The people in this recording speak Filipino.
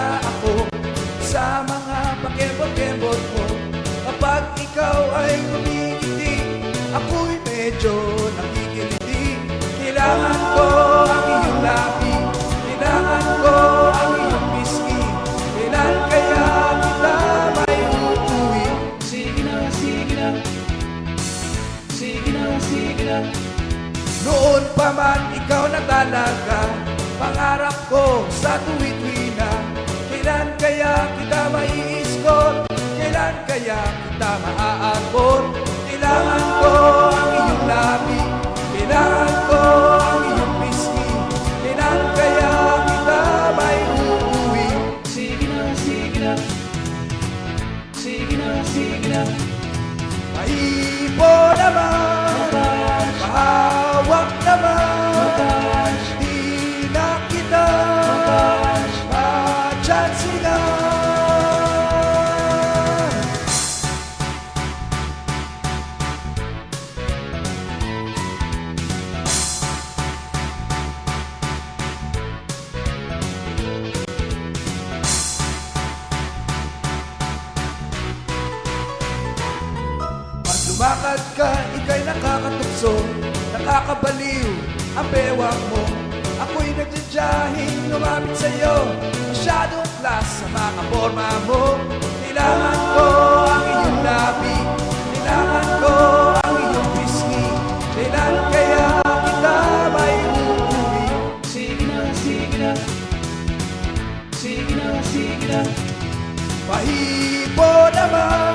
kaya ako sa mga pakembot-kembot mo. Kapag ikaw ay kumingiti, ako'y medyo nakikiliti. Kailangan ko ang iyong labi, kailangan ko ang iyong pisngi. Kailan kaya kita may uuwi? Sige na, sige na, sige na, sige na. Noon pa man ikaw na talaga, pangarap ko sa tuwi-tuwi na. Kailan kaya kita mai-score? Kailan kaya kita maaabot? Kailangan ko ang iyong labi, kailangan ko ang iyong pisngi. Kailan kaya kita may uuwi? Sige na, sige na, sige na, sige na. Maibo naman, mahawak naman, di na kita matyansinan. Lumakad ka, ika'y nakakatukso, nakakabaliw ang bewang mo. Ako'y nagjadyahing lumapit sa'yo, masyadong class sa mga forma mo. Kailangan ko ang iyong labi, kailangan ko ang iyong pisngi. Kailan kaya kita may uuwi? Sige na, sige na, sige na, sige na. Mahipo naman,